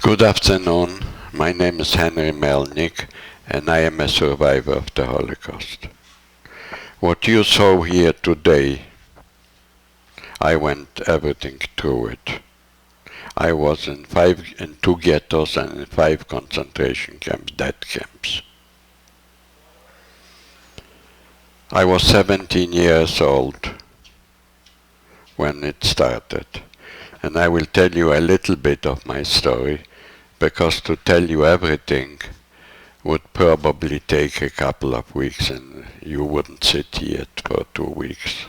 Good afternoon. My name is Henry Melnick, and I am a survivor of the Holocaust. What you saw here today, I went everything through it. I was in two ghettos and in 5 concentration camps, death camps. I was 17 years old when it started, and I will tell you a little bit of my story, because to tell you everything would probably take a couple of weeks, and you wouldn't sit here for 2 weeks.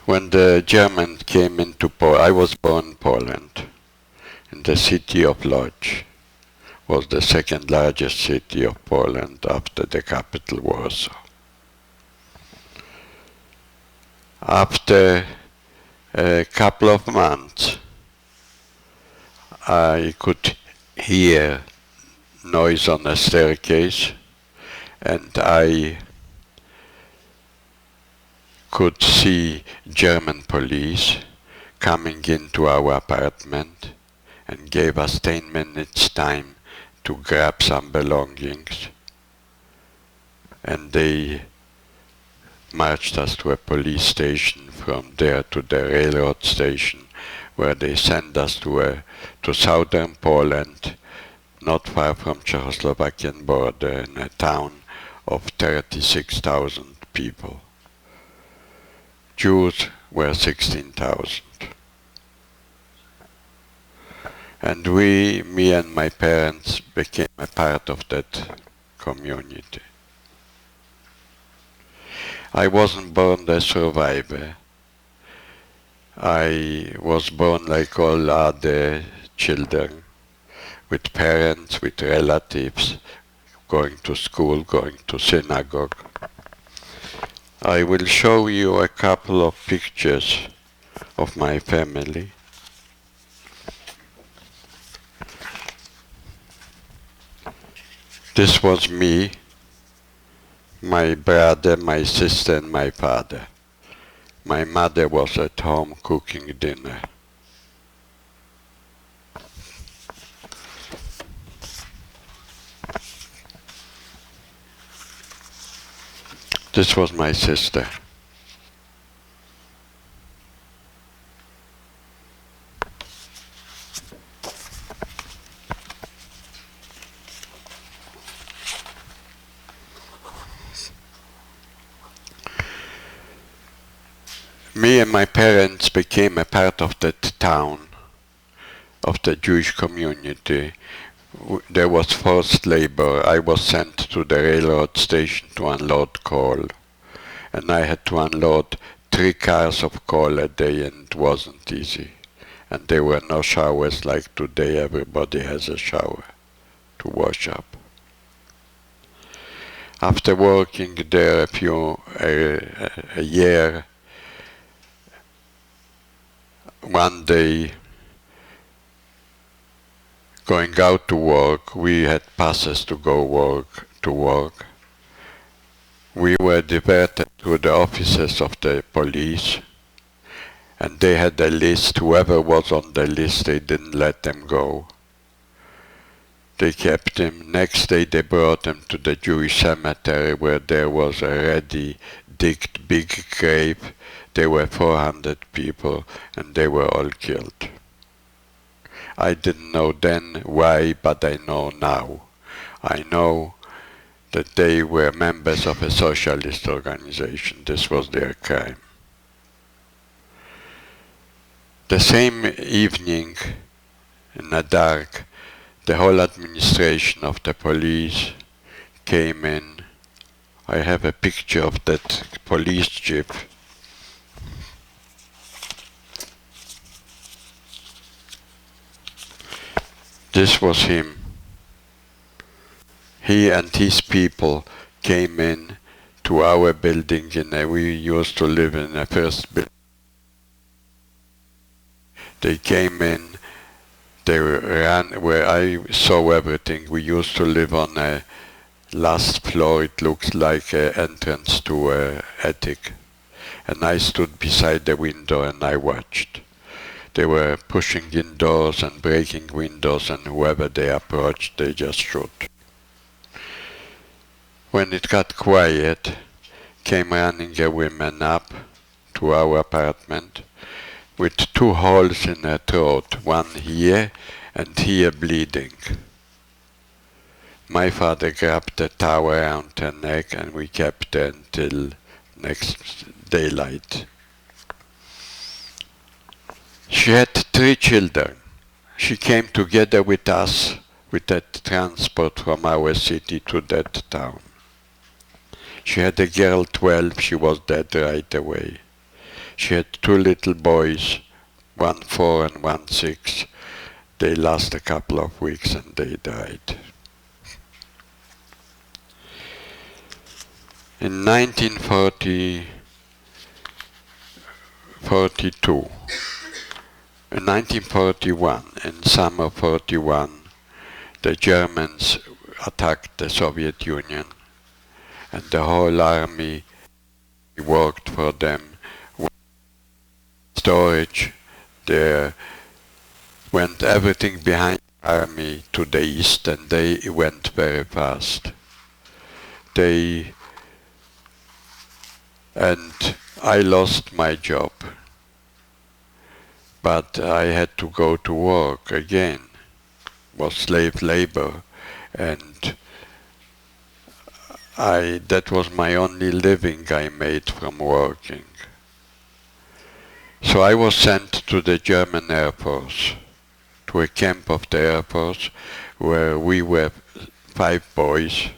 When the Germans came into Poland, I was born in Poland, in the city of Lodz. Was the second largest city of Poland after the capital Warsaw. After a couple of months, I could hear noise on the staircase, and I could see German police coming into our apartment and gave us 10 minutes time to grab some belongings, and they marched us to a police station, from there to the railroad station, where they sent us to southern Poland, not far from Czechoslovakian border, in a town of 36,000 people. Jews were 16,000. And me and my parents became a part of that community. I wasn't born a survivor. I was born like all other children, with parents, with relatives, going to school, going to synagogue. I will show you a couple of pictures of my family. This was me, my brother, my sister, and my father. My mother was at home cooking dinner. This was my sister. Me and my parents became a part of that town, of the Jewish community. There was forced labor. I was sent to the railroad station to unload coal, and I had to unload 3 cars of coal a day, and it wasn't easy. And there were no showers like today. Everybody has a shower to wash up. After working there a year, one day, going out to work, we had passes to go to work. We were diverted to the offices of the police, and they had a list. Whoever was on the list, they didn't let them go. They kept him. Next day they brought him to the Jewish cemetery, where there was a ready digged big grave. There were 400 people, and they were all killed. I didn't know then why, but I know now. I know that they were members of a socialist organization. This was their crime. The same evening, in the dark, the whole administration of the police came in. I have a picture of that police jeep. This was him. He and his people came in to our building. We used to live in the first building. They came in, they ran where I saw everything. We used to live on a last floor. It looks like an entrance to an attic. And I stood beside the window and I watched. They were pushing in doors and breaking windows, and whoever they approached, they just shoot. When it got quiet, came running a woman up to our apartment with 2 holes in her throat, one here and here bleeding. My father grabbed the towel around her neck, and we kept her until next daylight. She had 3 children. She came together with us with that transport from our city to that town. She had a girl 12, she was dead right away. She had 2 little boys, one 4 and one 6. They last a couple of weeks and they died. In 1941, in summer 41, the Germans attacked the Soviet Union, and the whole army worked for them. Storage, they went everything behind the army to the east, and they went very fast. And I lost my job, but I had to go to work again. It was slave labor, and that was my only living I made from working. So I was sent to the German Air Force, to a camp of the Air Force, where we were 5 boys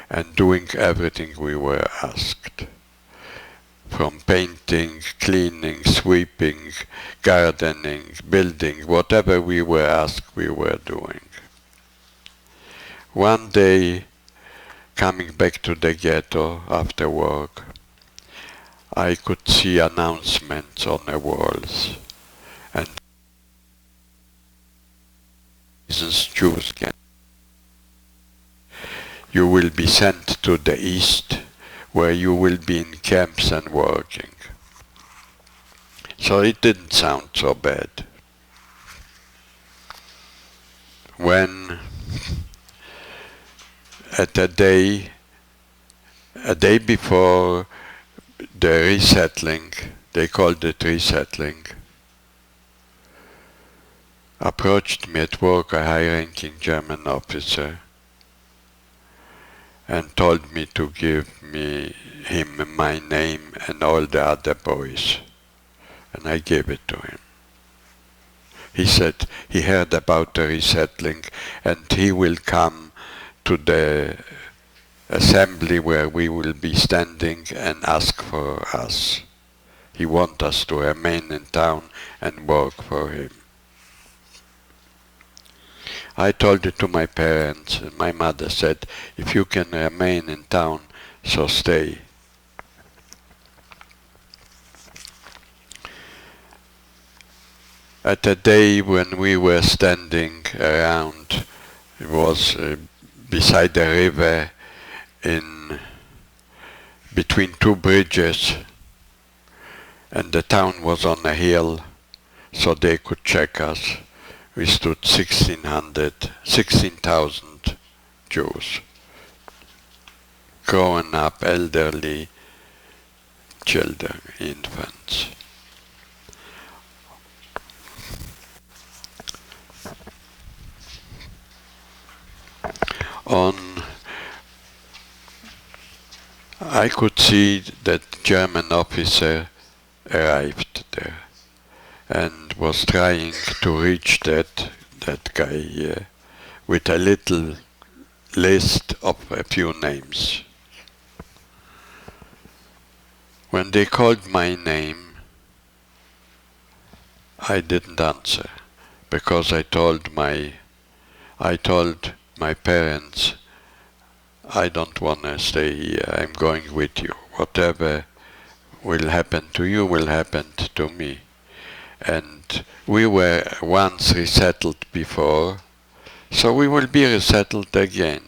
and doing everything we were asked. From painting, cleaning, sweeping, gardening, building, whatever we were asked, we were doing. One day, coming back to the ghetto after work, I could see announcements on the walls, and Jews can. You will be sent to the east, where you will be in camps and working. So it didn't sound so bad. When a day before the resettling, they called it resettling, approached me at work a high-ranking German officer and told me to give him my name and all the other boys, and I gave it to him. He said he heard about the resettling and he will come to the assembly where we will be standing and ask for us. He wants us to remain in town and work for him. I told it to my parents, and my mother said, if you can remain in town, so stay. At a day when we were standing around, it was beside the river, in between 2 bridges, and the town was on a hill, so they could check us. We stood 16,000 Jews, grown up, elderly, children, infants. I could see that German officer arrived there and was trying to reach that guy here with a little list of a few names. When they called my name, I didn't answer because I told my parents, I don't want to stay here, I'm going with you. Whatever will happen to you will happen to me. And we were once resettled before, so we will be resettled again.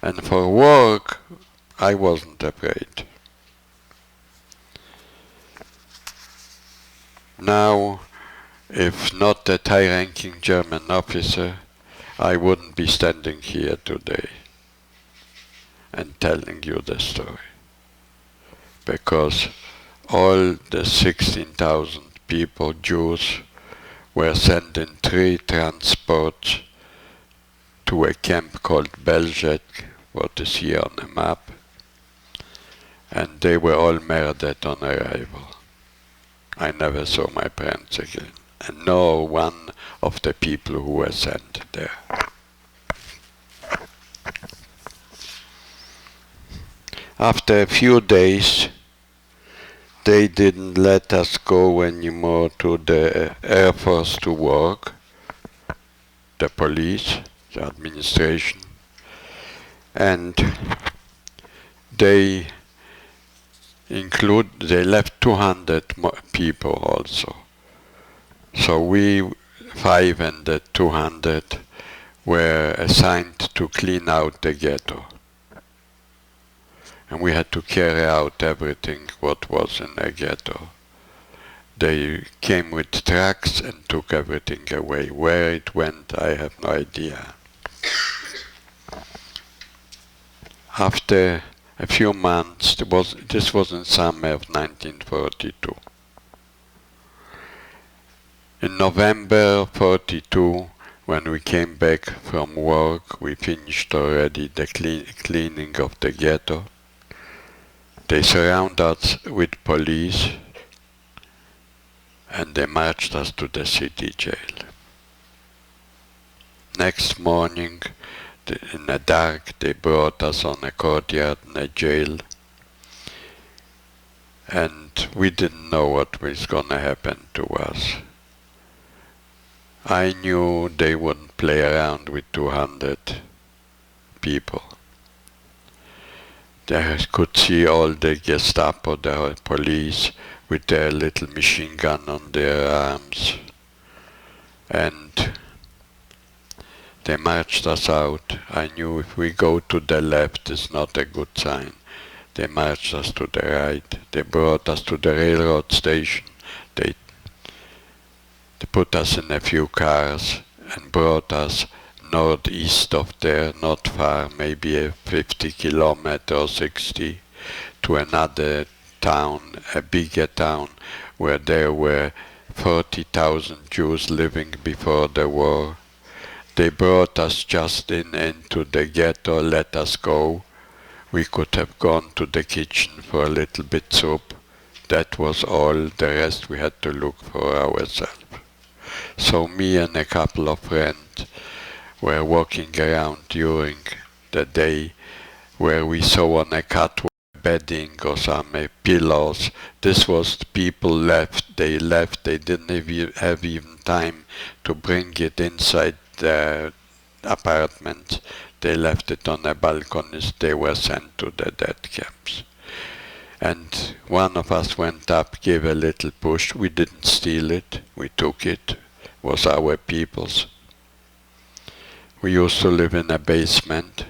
And for work, I wasn't afraid. Now, If not that high-ranking German officer, I wouldn't be standing here today and telling you the story. Because all the 16,000 people, Jews, were sent in 3 transports to a camp called Belzec, what is here on the map, and they were all murdered on arrival. I never saw my parents again, and no one of the people who were sent there. After a few days, they didn't let us go anymore to the Air Force to work, the police, the administration, and they left 200 people also. So we 5 and the 200 were assigned to clean out the ghetto. And we had to carry out everything what was in the ghetto. They came with trucks and took everything away. Where it went, I have no idea. After a few months, this was in summer of 1942. In November 42, when we came back from work, we finished already the cleaning of the ghetto. They surrounded us with police and they marched us to the city jail. Next morning, in the dark, they brought us on a courtyard in a jail, and we didn't know what was going to happen to us. I knew they wouldn't play around with 200 people. They could see all the Gestapo, the police, with their little machine gun on their arms. And they marched us out. I knew if we go to the left, it's not a good sign. They marched us to the right. They brought us to the railroad station. They put us in a few cars and brought us northeast of there, not far, maybe 50 kilometers, 60, to another town, a bigger town, where there were 40,000 Jews living before the war. They brought us just into the ghetto, let us go. We could have gone to the kitchen for a little bit soup. That was all. The rest we had to look for ourselves. So me and a couple of friends were walking around during the day, where we saw on a catwalk bedding or some pillows. This was people left. They didn't have even time to bring it inside the apartment. They left it on the balconies. They were sent to the death camps. And one of us went up, gave a little push. We didn't steal it. We took it. It was our people's. We used to live in a basement,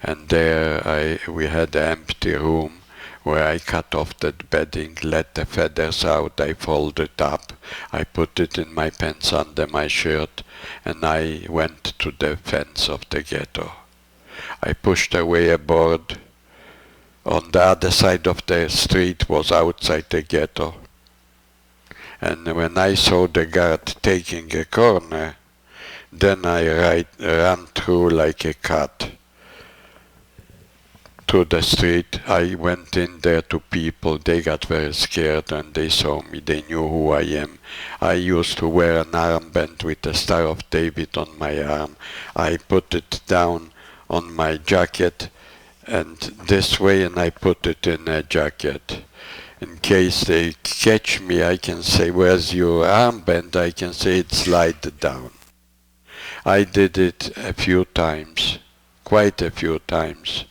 and there we had an empty room where I cut off the bedding, let the feathers out, I folded it up, I put it in my pants under my shirt, and I went to the fence of the ghetto. I pushed away a board. On the other side of the street was outside the ghetto. And when I saw the guard taking a corner, then I ran through like a cat to the street. I went in there to people. They got very scared when they saw me. They knew who I am. I used to wear an armband with the Star of David on my arm. I put it down on my jacket and this way, and I put it in a jacket. In case they catch me, I can say, "Where's your armband?" I can say, "It slid down." I did it a few times, quite a few times.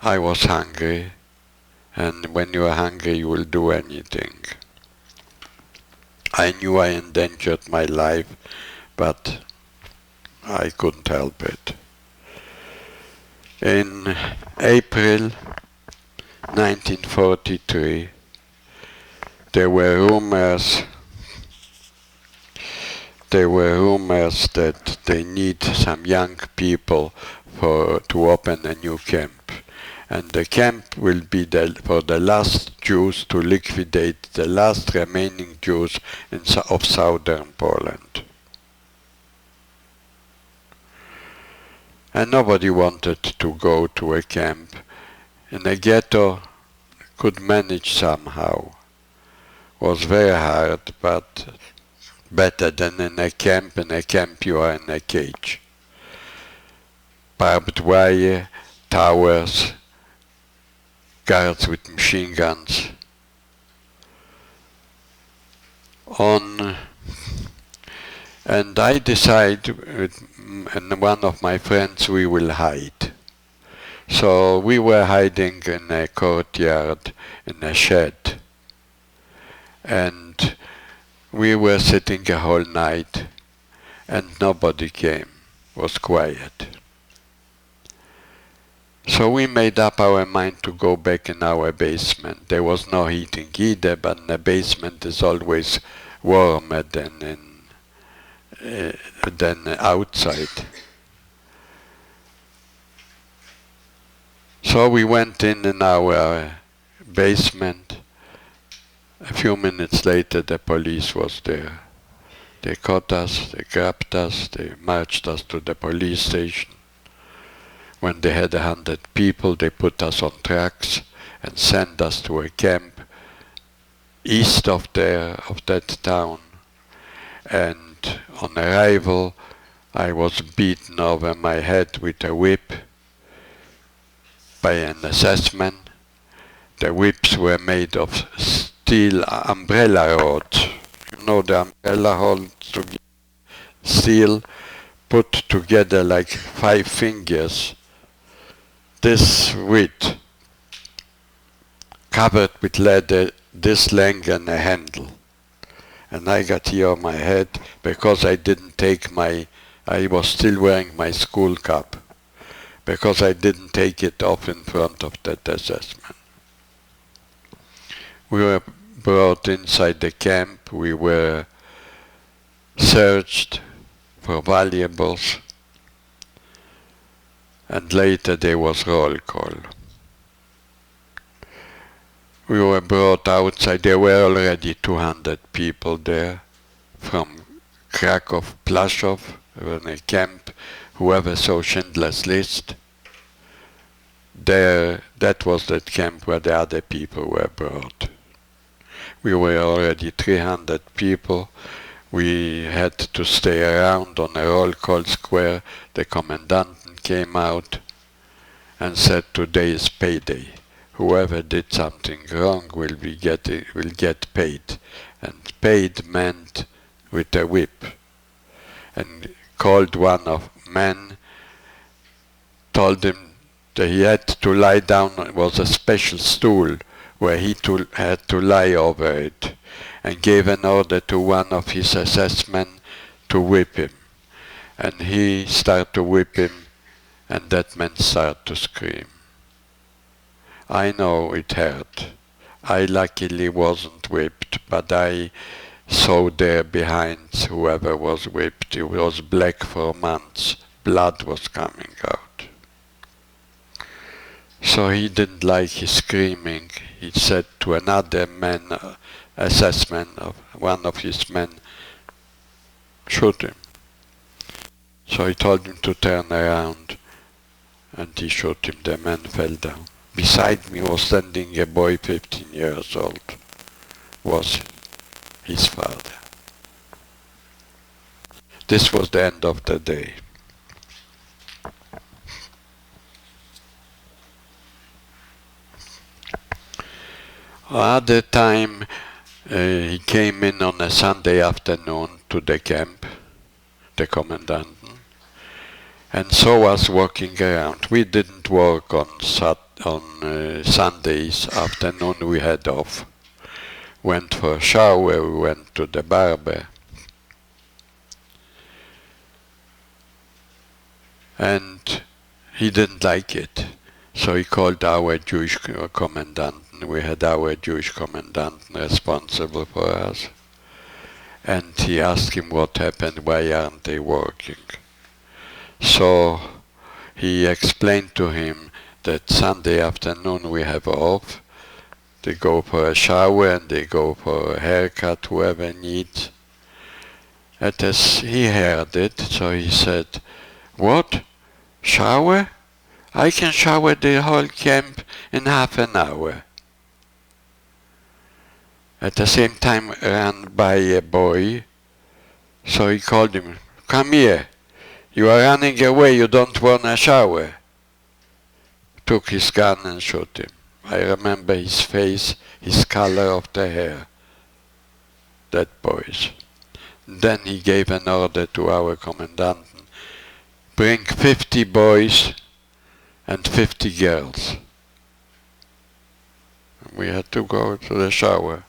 I was hungry, and when you are hungry you will do anything. I knew I endangered my life, but I couldn't help it. In April 1943, there were rumors that they need some young people to open a new camp. And the camp will be for the last Jews to liquidate the last remaining Jews of southern Poland. And nobody wanted to go to a camp. In a ghetto, could manage somehow. Was very hard, but better than in a camp. In a camp you are in a cage. Barbed wire, towers, guards with machine guns. And I decide and one of my friends we will hide. So we were hiding in a courtyard in a shed. And we were sitting a whole night and nobody came. It was quiet. So we made up our mind to go back in our basement. There was no heating either, but in the basement is always warmer than outside. So we went in our basement. A few minutes later the police was there. They caught us, they grabbed us, they marched us to the police station. When they had 100 people, they put us on trucks and sent us to a camp east of that town. And on arrival, I was beaten over my head with a whip by an assessment. The whips were made of steel umbrella rods. You know the umbrella rods, steel put together like 5 fingers. This width, covered with leather, this length and a handle. And I got here on my head because I didn't take I was still wearing my school cap, because I didn't take it off in front of that assessment. We were brought inside the camp, we were searched for valuables, and later there was roll call. We were brought outside. There were already 200 people there from Krakow, Plaszow, in a camp, whoever saw Schindler's List. That was that camp where the other people were brought. We were already 300 people. We had to stay around on a roll call square. The commandant came out and said, today is payday. Whoever did something wrong will get paid. And paid meant with a whip. And called one of men, told him that he had to lie down. It was a special stool where he had to lie over it, and gave an order to one of his assessmen to whip him. And he started to whip him, and that man started to scream. I know it hurt. I luckily wasn't whipped, but I saw there behind whoever was whipped. It was black for months. Blood was coming out. So he didn't like his screaming. He said to another man, assessment of one of his men, shoot him. So he told him to turn around, and he shot him. The man fell down. Beside me was standing a boy 15 years old. Was his father. This was the end of the day. Other time he came in on a Sunday afternoon to the camp, the commandant, and saw us walking around. We didn't work on Sundays afternoon, we had off. Went for a shower, we went to the barber. And he didn't like it. So he called our Jewish commandant, and we had our Jewish commandant responsible for us. And he asked him what happened, why aren't they working? So he explained to him that Sunday afternoon we have off. They go for a shower and they go for a haircut, whoever needs. And as he heard it, so he said, "What? Shower? I can shower the whole camp in half an hour." At the same time ran by a boy, so he called him, "Come here, you are running away, you don't want a shower." Took his gun and shot him. I remember his face, his color of the hair, that boy's. Then he gave an order to our commandant, bring 50 boys and 50 girls. We had to go to the shower.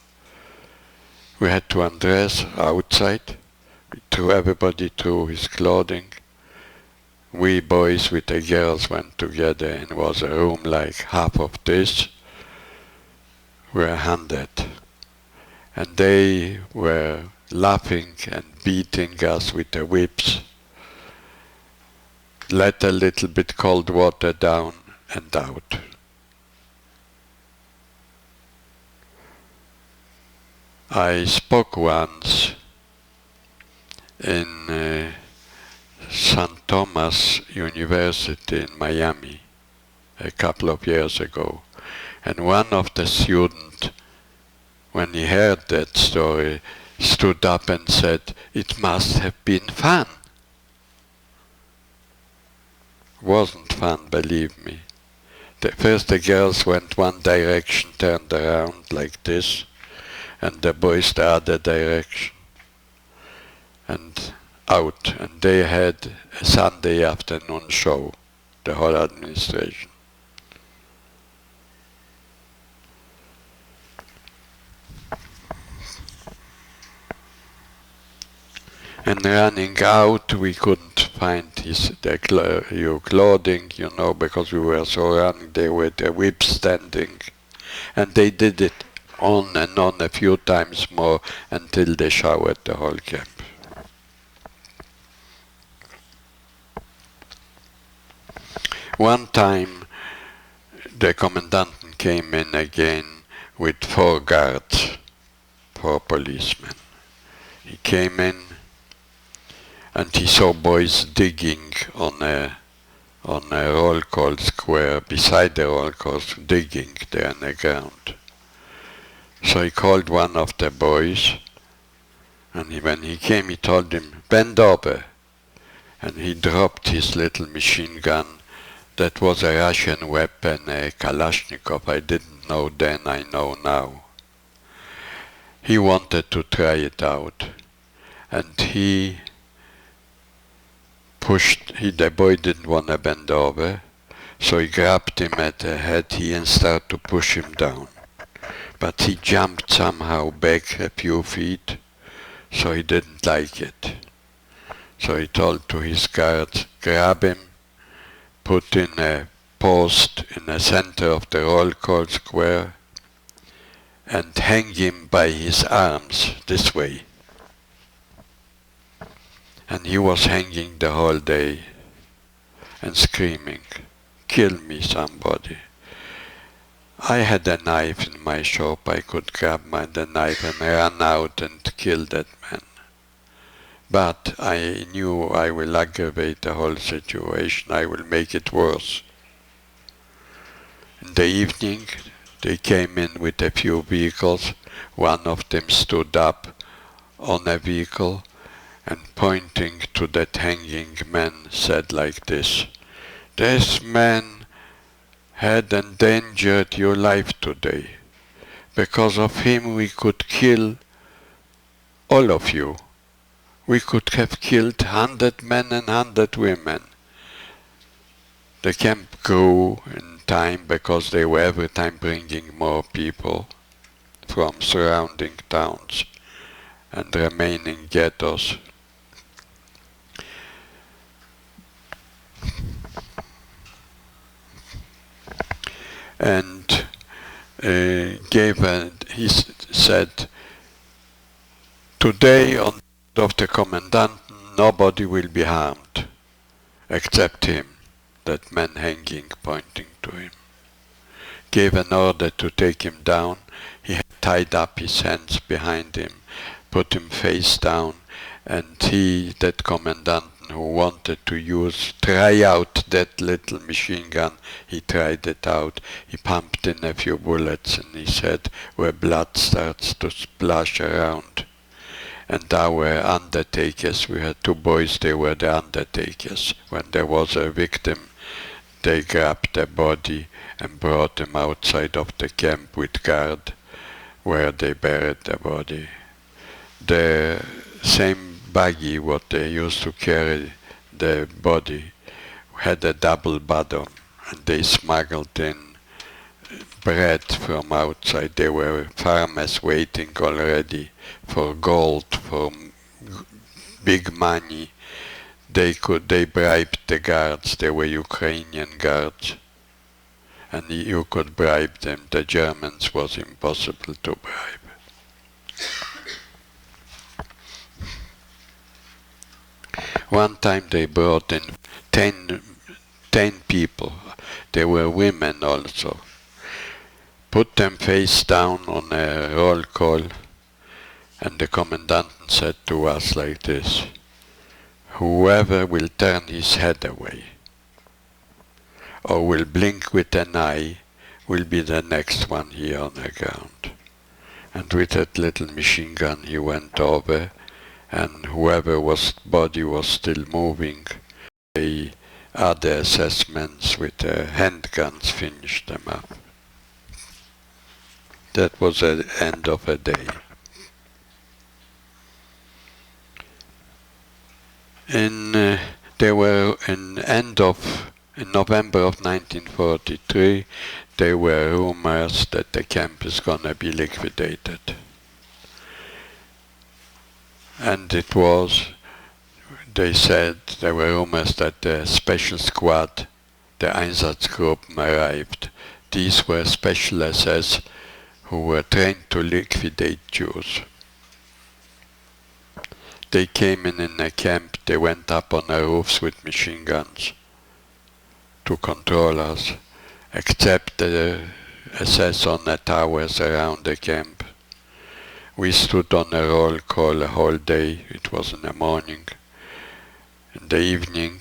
We had to undress outside. We threw everybody through his clothing. We boys with the girls went together and it was a room like half of this. We were 100. And they were laughing and beating us with the whips. Let a little bit cold water down and out. I spoke once in St. Thomas University in Miami a couple of years ago, and one of the students, when he heard that story, stood up and said, "It must have been fun." Wasn't fun, believe me. First the girls went one direction, turned around like this, and the boys the other direction, and out. And they had a Sunday afternoon show, the whole administration. And running out, we couldn't find your clothing, because we were so running. They were the whip standing. And they did it on and on a few times more until they showered the whole camp. One time, the commandant came in again with 4 guards, 4 policemen. He came in, and he saw boys digging on a roll call square, beside the roll call, digging there on the ground. So he called one of the boys, and when he came he told him, "Bend over." And he dropped his little machine gun. That was a Russian weapon, a Kalashnikov. I didn't know then, I know now. He wanted to try it out, and the boy didn't want to bend over, so he grabbed him at the head and started to push him down. But he jumped somehow back a few feet, so he didn't like it. So he told to his guards, grab him, put in a post in the center of the roll call square, and hang him by his arms this way. And he was hanging the whole day and screaming, "Kill me, somebody." I had a knife in my shop. I could grab the knife and run out and kill that man. But I knew I will aggravate the whole situation. I will make it worse. In the evening, they came in with a few vehicles. One of them stood up on a vehicle and pointing to that hanging man said like this, "This man had endangered your life today. Because of him we could kill all of you. We could have killed 100 men and 100 women." The camp grew in time because they were every time bringing more people from surrounding towns and remaining ghettos. And he said, today on the of the commandant nobody will be harmed except him, that man hanging pointing to him. Gave an order to take him down. He had tied up his hands behind him, put him face down, and he, that commandant who wanted to try out that little machine gun, he tried it out. He pumped in a few bullets in his head where blood starts to splash around. And our undertakers, we had two boys, they were the undertakers. When there was a victim, they grabbed the body and brought him outside of the camp with guard, where they buried the body. The same buggy what they used to carry the body had a double bottom, and they smuggled in bread from outside. There were farmers waiting already for gold, for big money. They bribed the guards. They were Ukrainian guards, and you could bribe them. The Germans was impossible to bribe. One time they brought in 10 people. They were women also. Put them face down on a roll call, and the commandant said to us like this: whoever will turn his head away or will blink with an eye will be the next one here on the ground. And with that little machine gun he went over, and whoever's body was still moving, the other assessments with the handguns finished them up. That was the end of a day. In November of 1943, there were rumors that the camp is gonna be liquidated. And they said, there were rumors that the special squad, the Einsatzgruppen, arrived. These were special SS who were trained to liquidate Jews. They came in a camp, they went up on the roofs with machine guns to control us, except the SS on the towers around the camp. We stood on a roll call a whole day. It was in the morning. In the evening,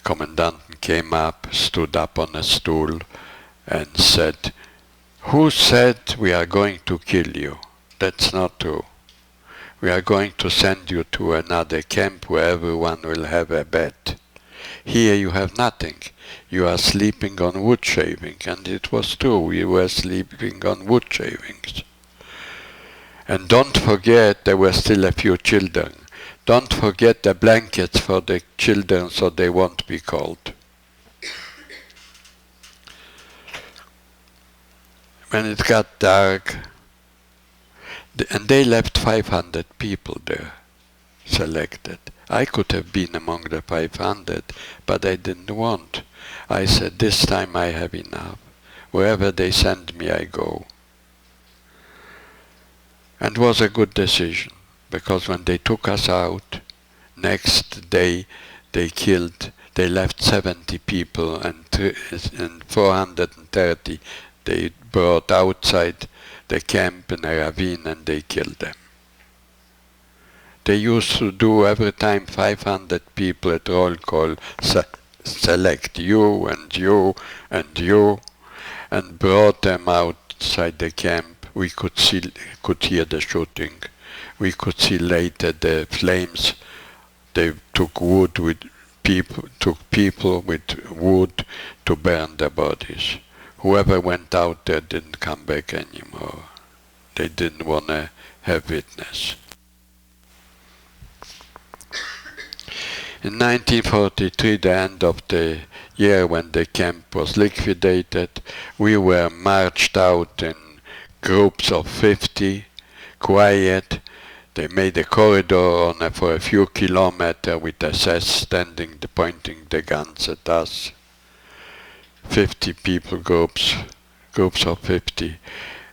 commandant came up, stood up on a stool and said, "Who said we are going to kill you? That's not true. We are going to send you to another camp where everyone will have a bed. Here you have nothing. You are sleeping on wood shaving." And it was true, we were sleeping on wood shavings. And don't forget, there were still a few children. Don't forget the blankets for the children so they won't be cold. When it got dark, and they left 500 people there, selected. I could have been among the 500, but I didn't want. I said, this time I have enough. Wherever they send me, I go. And it was a good decision, because when they took us out, next day they left 70 people, and 430 they brought outside the camp in a ravine, and they killed them. They used to do every time 500 people at roll call, select you and you and you, and brought them outside the camp. We could hear the shooting. We could see later the flames. They took people with wood to burn the bodies. Whoever went out there didn't come back anymore. They didn't want to have witness. In 1943, the end of the year when the camp was liquidated, we were marched out in groups of 50, quiet. They made a corridor for a few kilometers with SS standing, pointing the guns at us. 50 people groups groups of 50.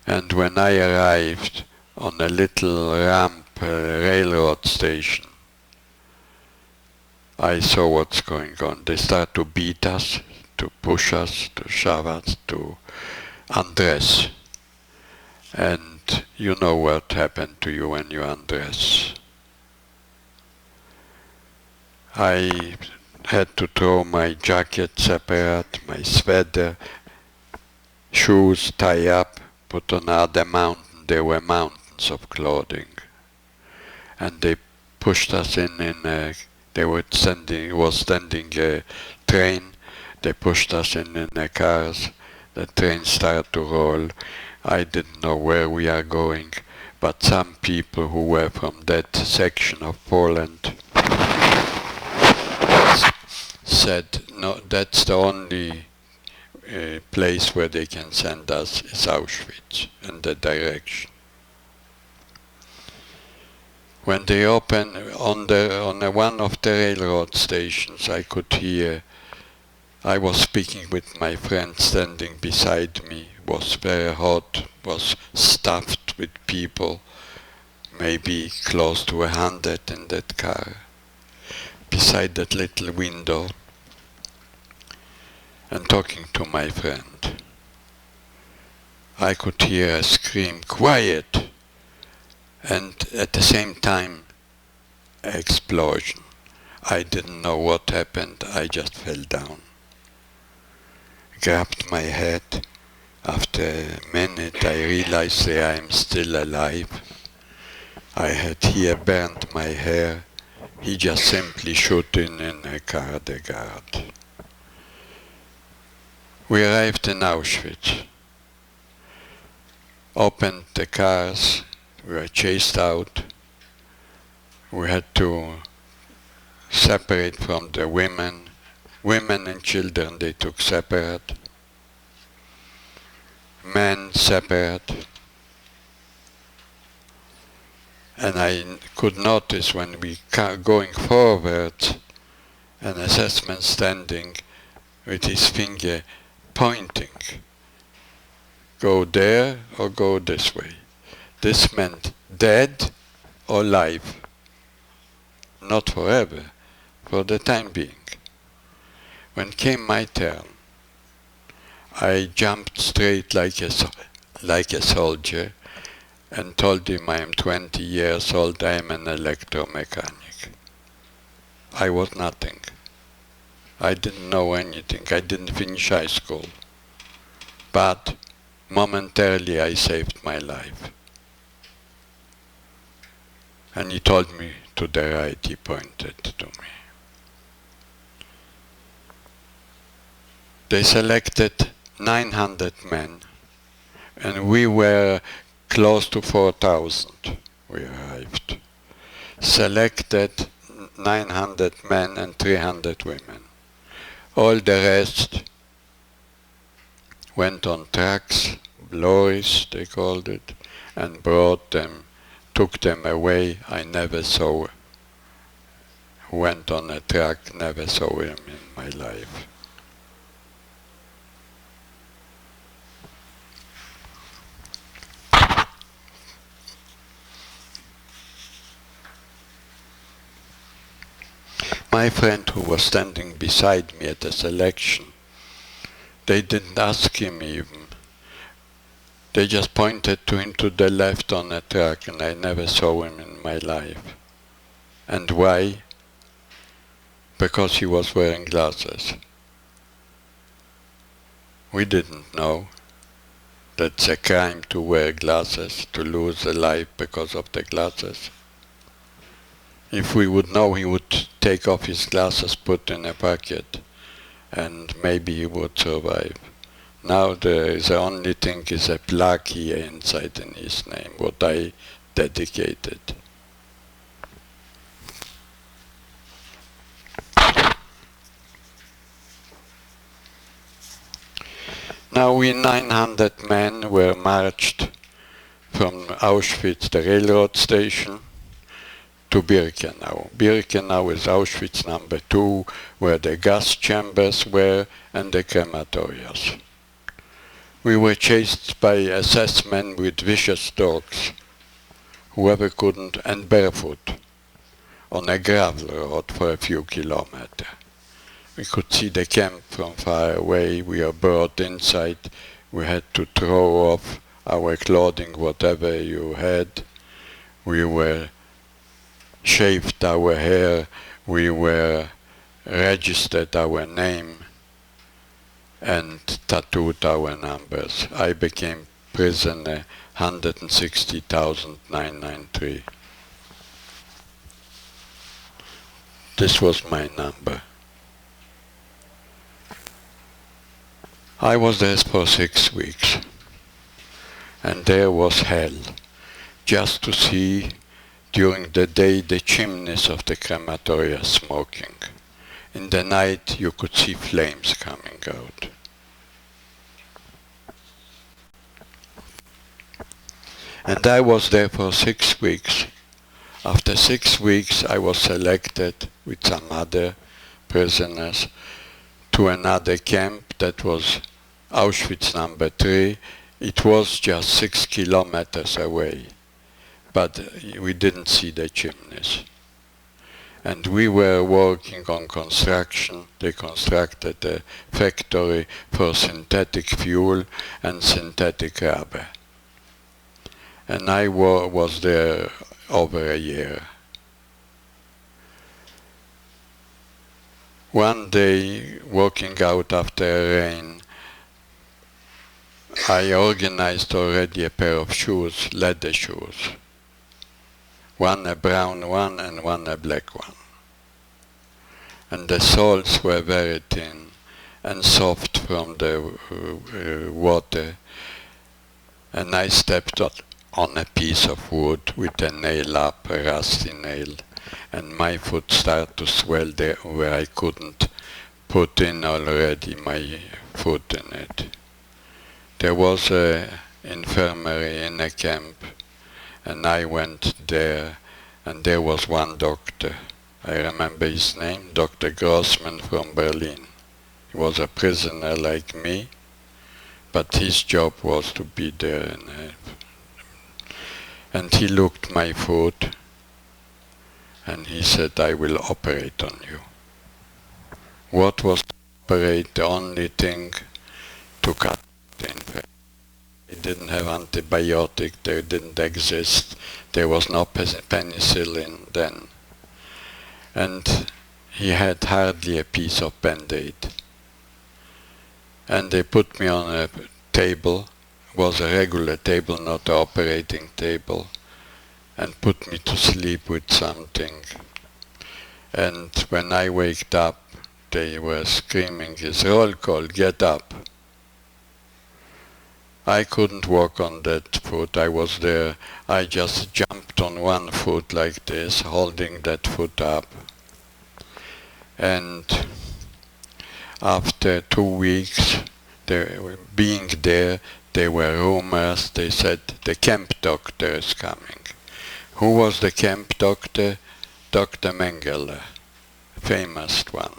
And when I arrived on a little ramp, railroad station, I saw what's going on. They start to beat us, to push us, to shove us, to undress. And you know what happened to you when you undress. I had to throw my jacket separate, my sweater, shoes tie up, put on other mountain. There were mountains of clothing. And they pushed us in they were standing a train. They pushed us in the cars. The train started to roll. I didn't know where we are going, but some people who were from that section of Poland said, no, that's the only place where they can send us is Auschwitz, in that direction. When they opened on one of the railroad stations, I could hear. I was speaking with my friend standing beside me. It was very hot. Was stuffed with people, maybe close to 100 in that car, beside that little window, and talking to my friend. I could hear a scream, "Quiet!" and at the same time, an explosion. I didn't know what happened. I just fell down. Grabbed my head. After a minute, I realized that I am still alive. I had here burned my hair. He just simply shot in a car, the guard. We arrived in Auschwitz. Opened the cars. We were chased out. We had to separate from the women. Women and children they took separate. Men separate. And I could notice when we going forward, an assessment standing with his finger pointing. Go there or go this way. This meant dead or alive. Not forever, for the time being. When came my turn, I jumped straight like a soldier and told him I am 20 years old, I am an electromechanic. I was nothing. I didn't know anything. I didn't finish high school. But momentarily I saved my life. And he told me to the right, he pointed to me. They selected 900 men, and we were close to 4,000. We arrived. Selected 900 men and 300 women. All the rest went on trucks, lorries they called it, and brought them, took them away. I never saw who went on a truck, never saw him in my life. My friend who was standing beside me at the selection, they didn't ask him even. They just pointed to him to the left on a truck, and I never saw him in my life. And why? Because he was wearing glasses. We didn't know. That's a crime to wear glasses, to lose a life because of the glasses. If we would know, he would take off his glasses, put in a pocket, and maybe he would survive. Now the only thing is a plaque here inside in his name, what I dedicated. Now we 900 men were marched from Auschwitz, the railroad station, to Birkenau. Birkenau is Auschwitz number 2, where the gas chambers were and the crematoriums. We were chased by SS men with vicious dogs, whoever couldn't, and barefoot, on a gravel road for a few kilometers. We could see the camp from far away. We were brought inside. We had to throw off our clothing, whatever you had. We were shaved our hair. We were registered our name and tattooed our numbers. I became prisoner 160,993. This was my number. I was there for 6 weeks, and there was hell, just to see during the day the chimneys of the crematoria smoking. In the night you could see flames coming out. And I was there for 6 weeks. After 6 weeks I was selected with some other prisoners to another camp that was Auschwitz number 3. It was just 6 kilometers away, but we didn't see the chimneys. And we were working on construction. They constructed a factory for synthetic fuel and synthetic rubber. And I was there over a year. One day, walking out after rain, I organized already a pair of shoes, leather shoes. One a brown one and one a black one. And the soles were very thin and soft from the water. And I stepped on a piece of wood with a nail up, a rusty nail, and my foot started to swell there where I couldn't put in already my foot in it. There was an infirmary in a camp, and I went there, and there was one doctor. I remember his name, Dr. Grossman from Berlin. He was a prisoner like me, but his job was to be there. And he looked my foot, and he said, I will operate on you. What was to operate? The only thing to cut the infection. They didn't have antibiotic, they didn't exist. There was no penicillin then. And he had hardly a piece of Band-Aid. And they put me on a table. It was a regular table, not an operating table, and put me to sleep with something. And when I waked up, they were screaming, "It's roll call, get up." I couldn't walk on that foot. I was there. I just jumped on one foot like this, holding that foot up. And after 2 weeks, being there, there were rumors. They said, the camp doctor is coming. Who was the camp doctor? Dr. Mengele, famous one.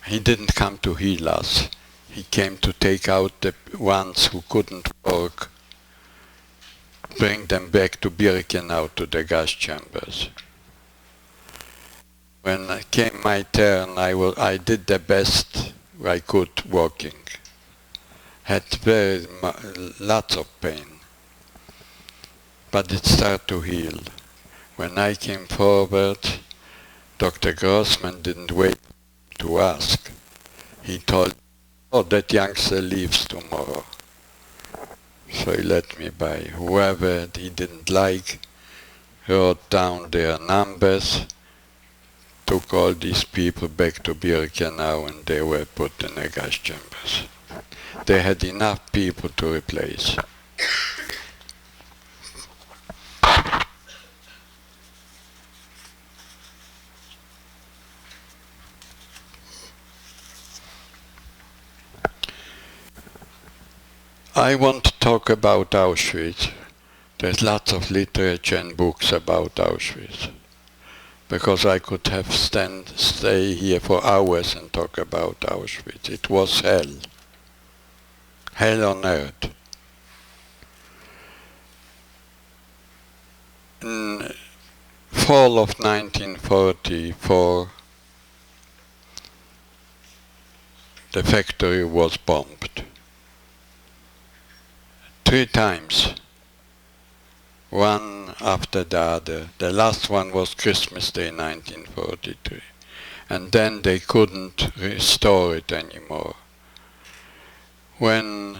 He didn't come to heal us. He came to take out the ones who couldn't work, bring them back to Birkenau, to the gas chambers. When it came my turn, I did the best I could walking. Had lots of pain, but it started to heal. When I came forward, Dr. Grossman didn't wait to ask. He told, "Oh, that youngster leaves tomorrow." So he let me by. Whoever he didn't like wrote down their numbers, took all these people back to Birkenau, and they were put in the gas chambers. They had enough people to replace. I want to talk about Auschwitz. There's lots of literature and books about Auschwitz, because I could have stay here for hours and talk about Auschwitz. It was hell. hell on earth. In fall of 1944, the factory was bombed. 3 times, one after the other. The last one was Christmas Day 1943. And then they couldn't restore it anymore. When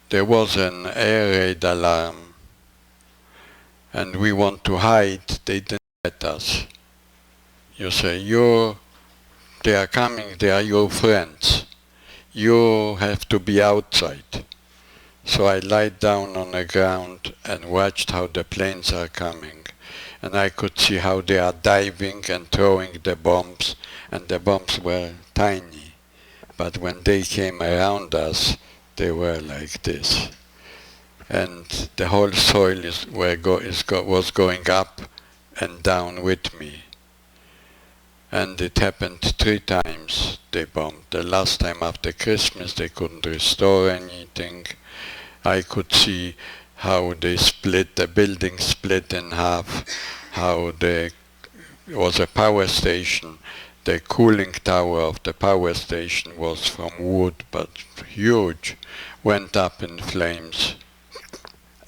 there was an air raid alarm and we want to hide, they didn't let us. You say, they are coming, they are your friends. You have to be outside. So I lied down on the ground and watched how the planes are coming. And I could see how they are diving and throwing the bombs, and the bombs were tiny. But when they came around us, they were like this. And the whole soil was going up and down with me. And it happened 3 times they bombed. The last time after Christmas they couldn't restore anything. I could see how they split, the building split in half, how there was a power station. The cooling tower of the power station was from wood, but huge, went up in flames.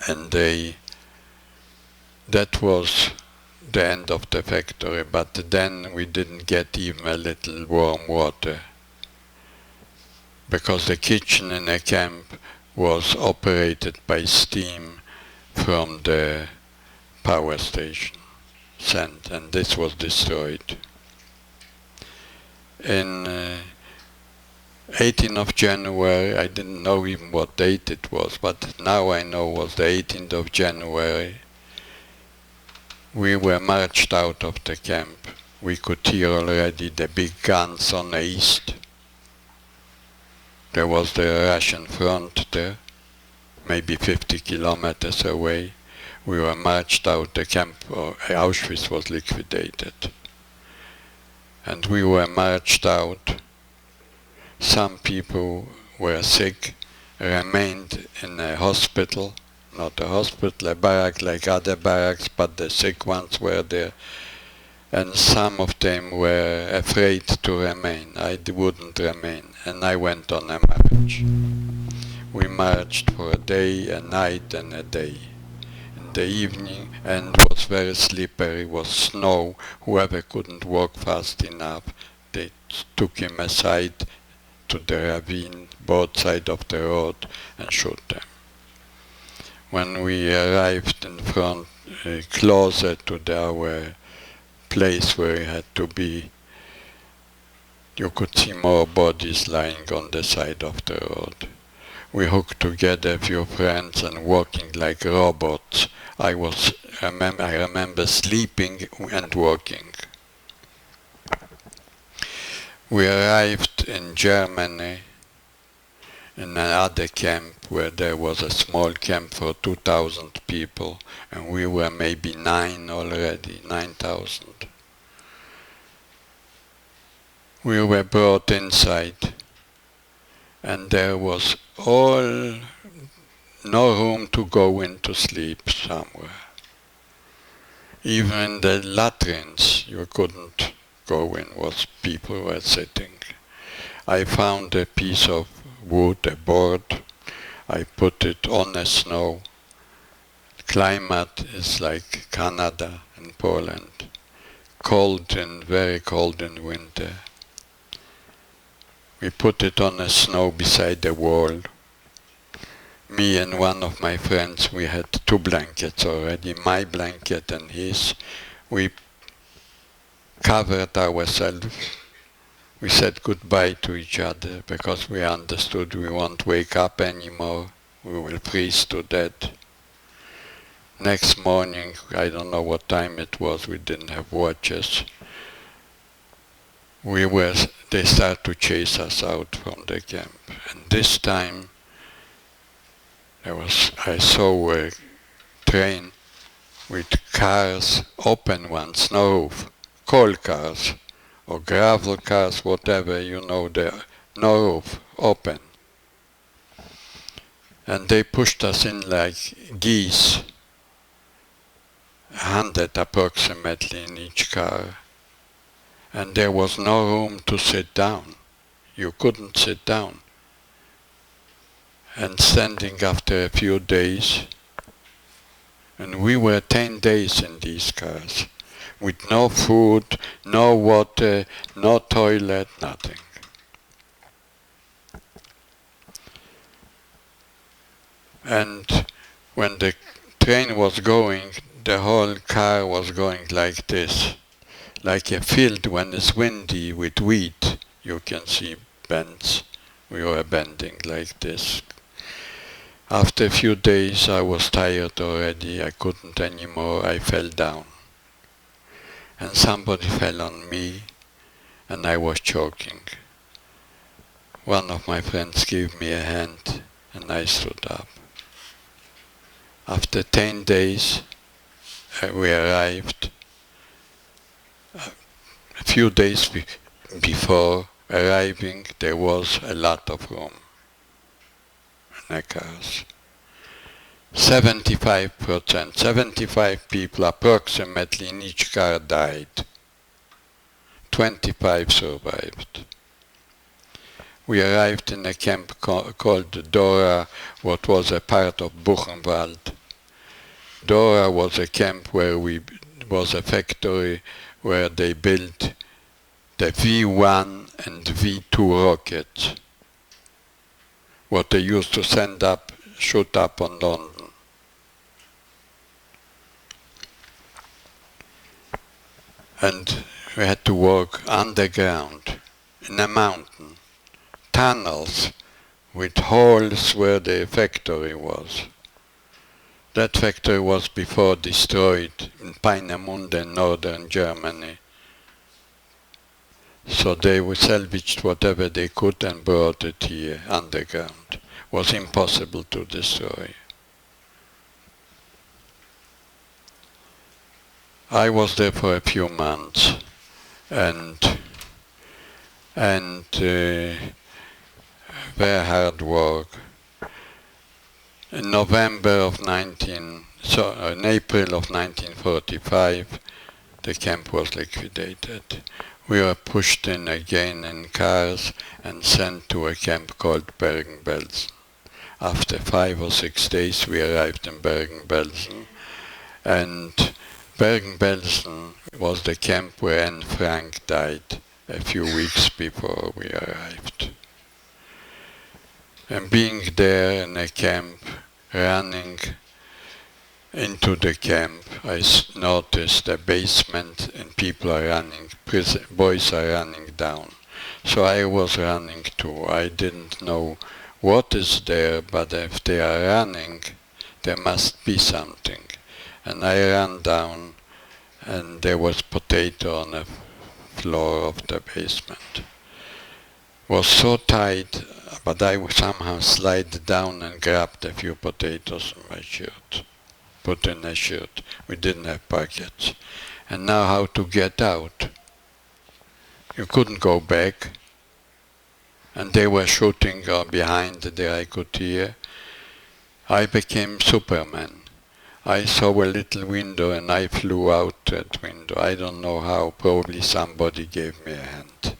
And that was the end of the factory, but then we didn't get even a little warm water, because the kitchen in a camp was operated by steam from the power station sent, and this was destroyed. In 18th of January, I didn't know even what date it was, but now I know it was the 18th of January, we were marched out of the camp. We could hear already the big guns on the east. There was the Russian front there, maybe 50 kilometers away. We were marched out, the camp, Auschwitz was liquidated. And we were marched out. Some people were sick, remained in a hospital, not a hospital, a barrack like other barracks, but the sick ones were there. And some of them were afraid to remain. I wouldn't remain, and I went on a march. We marched for a day, a night, and a day. In the evening, and it was very slippery, it was snow. Whoever couldn't walk fast enough, they took him aside to the ravine, both sides of the road, and shot them. When we arrived in front, closer to our place where we had to be, you could see more bodies lying on the side of the road. We hooked together a few friends and walking like robots. I remember sleeping and walking. We arrived in Germany in another camp where there was a small camp for 2,000 people, and we were maybe 9,000. We were brought inside, and there was no room to go in to sleep somewhere. Even in the latrines you couldn't go in, people were sitting. I found a piece of wood, a board. I put it on the snow. Climate is like Canada and Poland. Very cold in winter. We put it on the snow beside the wall. Me and one of my friends, we had 2 blankets already, my blanket and his. We covered ourselves. We said goodbye to each other because we understood we won't wake up anymore. We will freeze to death. Next morning, I don't know what time it was, we didn't have watches. They started to chase us out from the camp. And this time, I saw a train with cars, open ones, no roof, coal cars, or gravel cars, whatever, no roof, open. And they pushed us in like geese, 100 approximately in each car. And there was no room to sit down. You couldn't sit down. And standing after a few days, and we were 10 days in these cars, with no food, no water, no toilet, nothing. And when the train was going, the whole car was going like this, like a field when it's windy with wheat. You can see bends. We were bending like this. After a few days, I was tired already. I couldn't anymore. I fell down. And somebody fell on me, and I was choking. One of my friends gave me a hand, and I stood up. After 10 days, we arrived. A few days before arriving, there was a lot of room in the cars. 75%, 75 people approximately in each car died. 25 survived. We arrived in a camp called Dora, what was a part of Buchenwald. Dora was a camp where was a factory where they built the V1 and V2 rockets, what they used to shoot up on London. And we had to work underground, in a mountain, tunnels with holes where the factory was. That factory was before destroyed in Peenemünde, northern Germany. So they salvaged whatever they could and brought it here underground. It was impossible to destroy. I was there for a few months, and very hard work. In in April of 1945, the camp was liquidated. We were pushed in again in cars and sent to a camp called Bergen-Belsen. After 5 or 6 days, we arrived in Bergen-Belsen, and Bergen-Belsen was the camp where Anne Frank died a few weeks before we arrived. And being there in a camp, running into the camp, I noticed a basement and people are running, boys are running down. So I was running too. I didn't know what is there, but if they are running, there must be something. And I ran down, and there was potato on the floor of the basement. It was so tight, but I somehow slid down and grabbed a few potatoes in my shirt, put in a shirt. We didn't have pockets. And now how to get out? You couldn't go back. And they were shooting behind there, I could hear. I became Superman. I saw a little window and I flew out that window. I don't know how, probably somebody gave me a hand.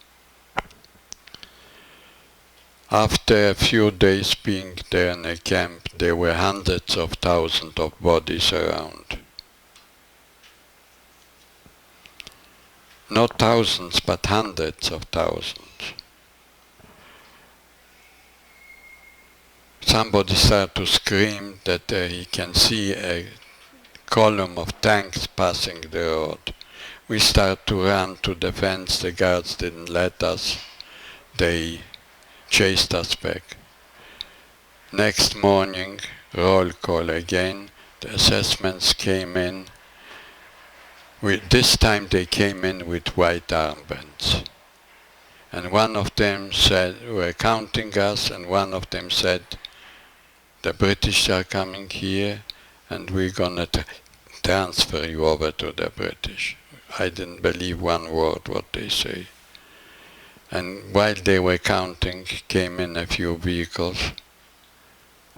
After a few days being there in a camp, there were hundreds of thousands of bodies around. Not thousands, but hundreds of thousands. Somebody started to scream that he can see a column of tanks passing the road. We started to run to the fence. The guards didn't let us. They chased us back. Next morning, roll call again. The assessments came in. This time they came in with white armbands. And one of them said, were counting us, and one of them said, the British are coming here, and we're going to transfer you over to the British. I didn't believe one word what they say. And while they were counting, came in a few vehicles,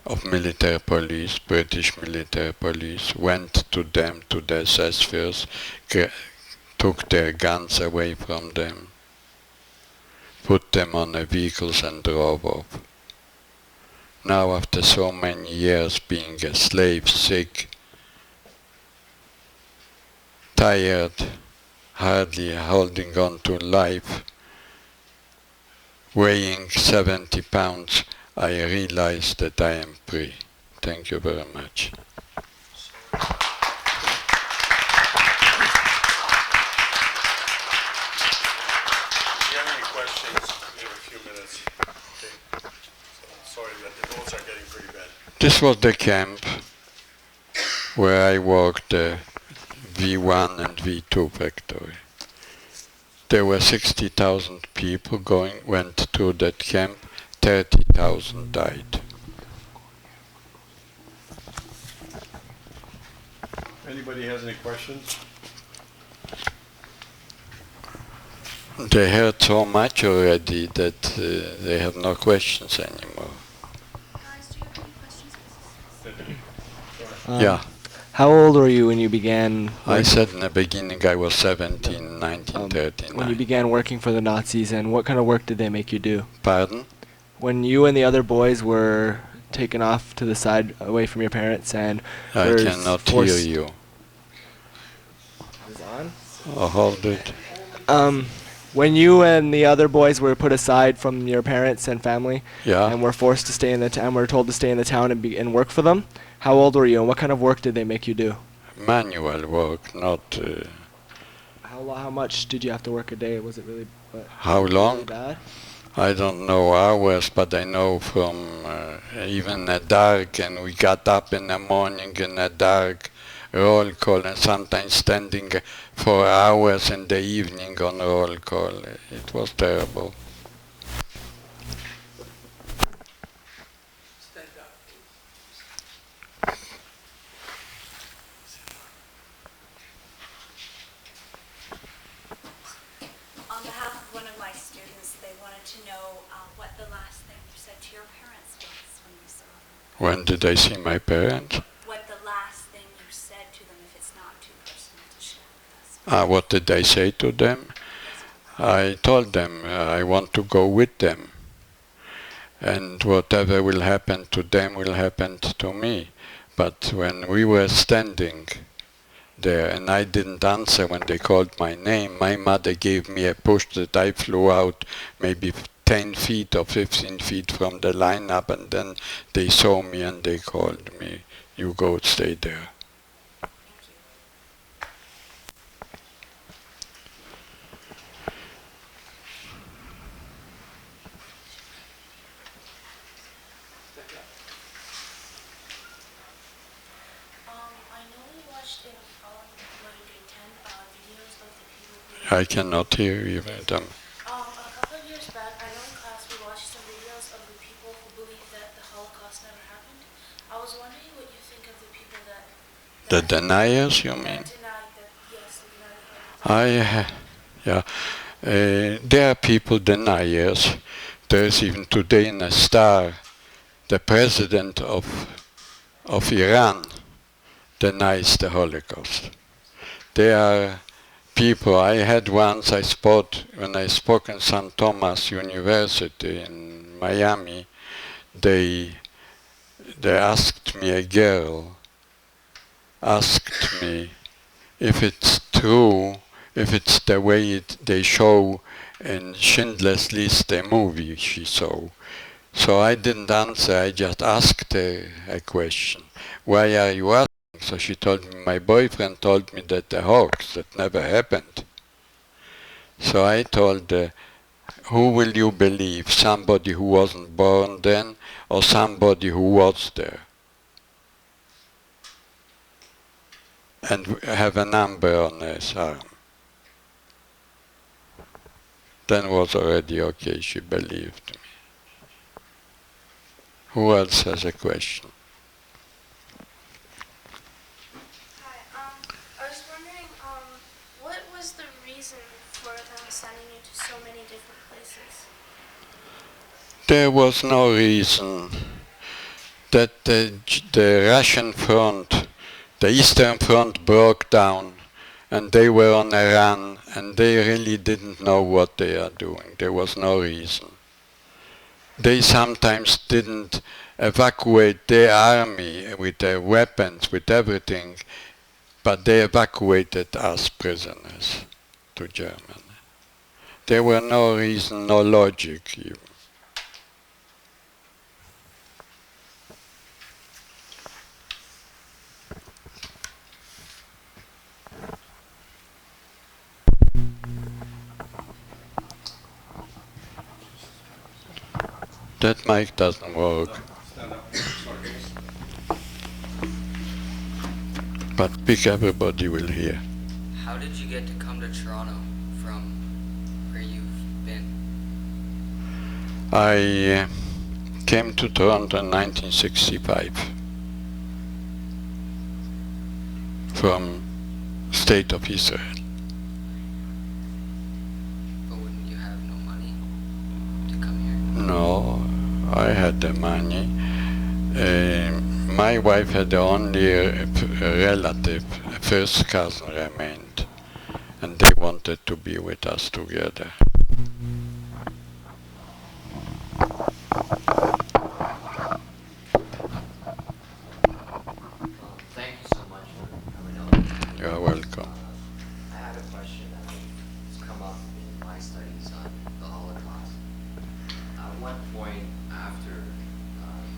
of military police, British military police, went to them, to the SS first, took their guns away from them, put them on the vehicles and drove off. Now, after so many years being a slave, sick, tired, hardly holding on to life, weighing 70 pounds, I realized that I am free. Thank you very much. If you have any questions, we have a few minutes. Okay. So, sorry that the votes are getting pretty bad. This was the camp where I worked the V1 and V2 factory. There were 60,000 people went through that camp, 30,000 died. Anybody has any questions? They heard so much already that they have no questions anymore. Guys, do you have any questions? Yeah, How old were you when you began? I said in the beginning I was 17, 1939. When you began working for the Nazis, and what kind of work did they make you do? Pardon? When you and the other boys were taken off to the side away from your parents and I were cannot hear you. Is it on? Oh, hold it. When you and the other boys were put aside from your parents and family, Yeah. and were forced to stay in the town, were told to stay in the town and work for them, how old were you, and what kind of work did they make you do? Manual work, not How much did you have to work a day? Was it really how really long? bad? I don't know hours, but I know from even at dark, and we got up in the morning in the dark, roll call, and sometimes standing for hours in the evening on roll call. It was terrible. On behalf of one of my students, they wanted to know what the last thing you said to your parents was when you saw them. When did I see my parents? What the last thing you said to them, if it's not too personal to share with us. What did I say to them? I told them I want to go with them, and whatever will happen to them will happen to me. But when we were standing there and I didn't answer when they called my name, my mother gave me a push that I flew out maybe 10 feet or 15 feet from the lineup, and then they saw me and they called me, "You go stay there." I know we watched in grade 10 videos of the people who... I cannot hear you, madam. A couple of years back, I know in class we watched some videos of the people who believe that the Holocaust never happened. I was wondering what you think of the people that... The deniers, you mean? Denied that, yes, they denied the Holocaust. There are people deniers. There is even today in a star, the president of Iran denies the Holocaust. There are people, I had once, when I spoke in St. Thomas University in Miami, they asked me, a girl asked me if it's true, if it's the way they show in Schindler's List, the movie she saw. So I didn't answer, I just asked her a question. Why are you asking? So she told me, my boyfriend told me that the hoax, that never happened. So I told her, who will you believe? Somebody who wasn't born then, or somebody who was there? And have a number on his arm. Then was already okay, she believed me. Who else has a question? Hi, I was wondering, what was the reason for them sending you to so many different places? There was no reason. that the Russian front, the Eastern Front broke down, and they were on a run, and they really didn't know what they are doing. There was no reason. They sometimes didn't evacuate their army with their weapons, with everything, but they evacuated us prisoners to Germany. There were no reason, no logic even. That mic doesn't work. Stand up. Sorry. But speak, everybody will hear. How did you get to come to Toronto from where you've been? I came to Toronto in 1965 from State of Israel. But wouldn't you have no money to come here? No, I had the money. My wife had only a relative, a first cousin remained, and they wanted to be with us together. Thank you so much for coming out. You are welcome. I had a question that has come up in my studies on the Holocaust. At what point after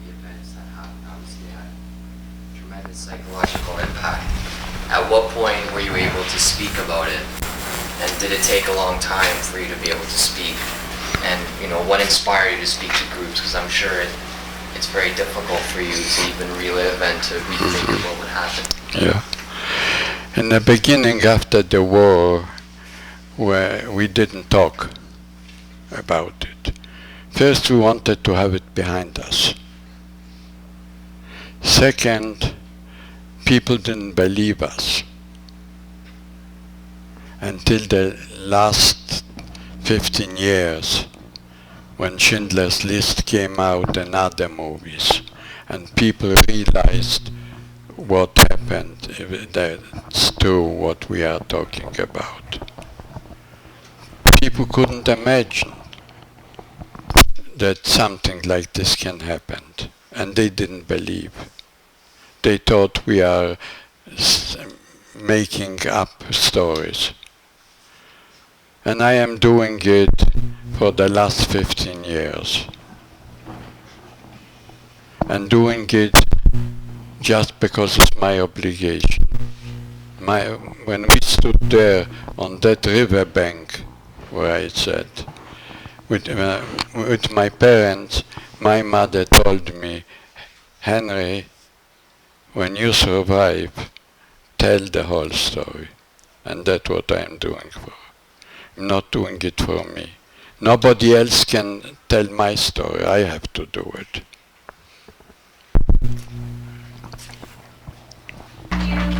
the events that happened, obviously had tremendous psychological impact, at what point were you able to speak about it? And did it take a long time for you to be able to speak? And what inspired you to speak to groups? Because I'm sure it's very difficult for you to even relive and to rethink of what would happen. Yeah. In the beginning, after the war, where we didn't talk about it. First, we wanted to have it behind us. Second, people didn't believe us until the last 15 years, when Schindler's List came out and other movies, and people realized what happened, if that's true what we are talking about. People couldn't imagine that something like this can happen, and they didn't believe. They thought we are making up stories. And I am doing it for the last 15 years. And doing it just because it's my obligation. When we stood there on that riverbank where I said, with my parents, my mother told me, Henry, when you survive, tell the whole story. And that's what I'm doing for. I'm not doing it for me. Nobody else can tell my story. I have to do it. You